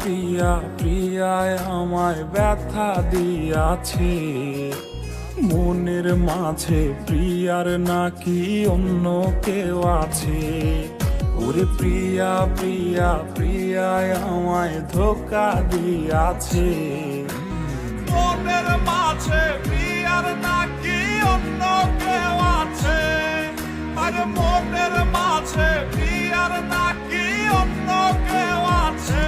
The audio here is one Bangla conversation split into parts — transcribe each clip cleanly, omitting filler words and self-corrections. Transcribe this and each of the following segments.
প্রিয়া প্রিয়ায় আমায় ব্যথা দিয়াছে, মনের মাঝে প্রিয়ার নাকি অন্য কেউ আছে। ওরে প্রিয়া প্রিয়া প্রিয়ায় আমায় ধোঁকা দিয়াছে, মনের মাঝে প্রিয়ার নাকি অন্য কেউ আছে। আরে মনের মাঝে প্রিয়ার নাকি অন্য কেউ আছে।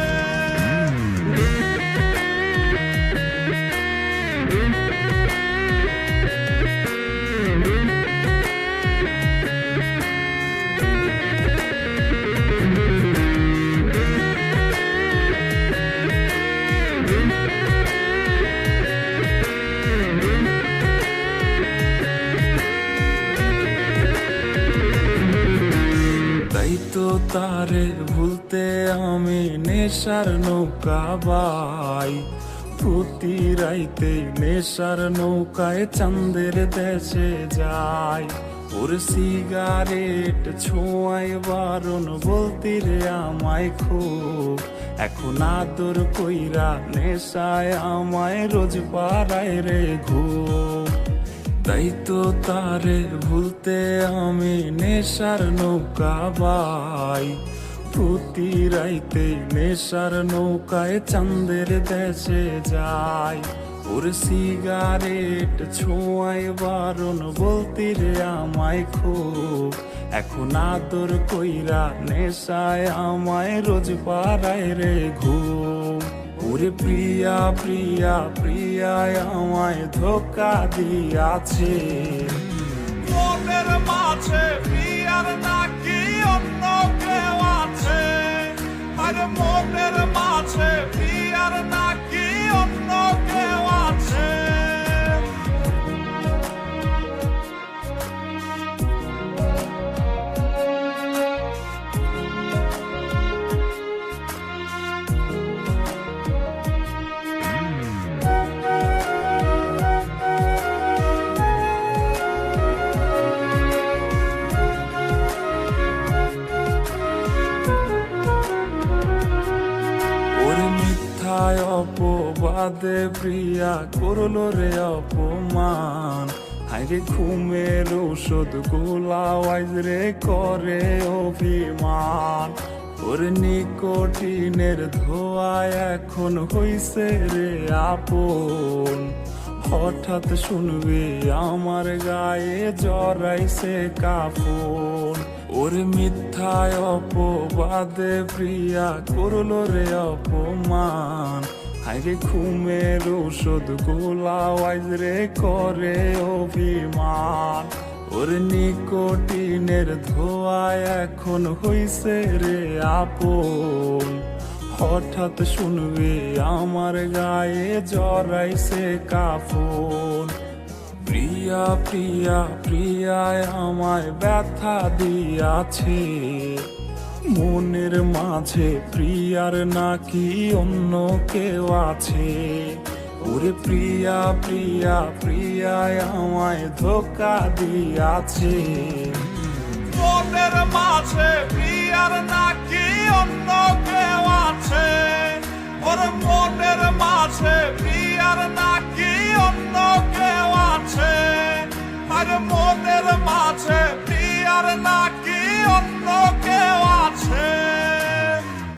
তাই তো তারে ভুলতে আমি নেশার নৌকা বাই, প্রতি রাইতে নেশার নৌকায় চাঁদের দেশে যাই। ওর সিগারেট ছোঁয়ায় বারণ বলতে রে আমায় খুব, এখন আদর কইরা নেশায় আমায় রোজ পাড়ায় রে ঘুম। তাই তো তারে ভুলতে আমি নেশার নৌকা বাই, প্রতি রাইতে নেশার নৌকায় চাঁদের দেশে যাই। ওর সিগারেট ছোঁয়ায় বারণ বলতে রে আমায় খুব, এখন আদর কইরা নেশায় আমায় রোজ পাড়ায় রে ঘুম। ওরে প্রিয়া প্রিয়া প্রিয়ায় আমায় ধোঁকা দিয়াছে, মনের মাঝে প্রিয়ার নাকি অন্য কেউ আছে। আরে মনের মাঝে প্রিয়ার নাকি অন্য কেউ আছে। অপবাদে প্রিয়া করলো রে অপমান, হাইরে ঘুমের ঔষধ গোলাওয়াইজ রে করে অভিমান। ওর নিকোটিনের ধোঁয়ায় এখন হইছে রে আপন, হঠাৎ শুনবি আমার গায়ে জড়াইছে কাফন। ওর মিথ্যায় অপবাদে প্রিয়া করলো রে অপমান, হাইরে ঘুমের ঔষধ গোলাওয়াইজ রে করে অভিমান। ওর নিকোটিনের ধোঁয়ায় এখন হইছে রে আপন, হঠাৎ শুনবি আমার গায়ে জড়াইছে কাফন। প্রিয়া প্রিয়া প্রিয়ায় আমায় ব্যথা দিয়াছে, মনের মাঝে প্রিয়ার নাকি অন্য কেউ আছে। ওরে প্রিয়া প্রিয়া প্রিয়ায় আমায় ধোঁকা দিয়াছে, মনের মাঝে প্রিয়ার নাকি অন্য কেউ আছে। ওর মনের মাঝে প্রিয়ার নাকি অন্য কেউ আছে। আরে মনের মাঝে প্রিয়ার নাকি অন্য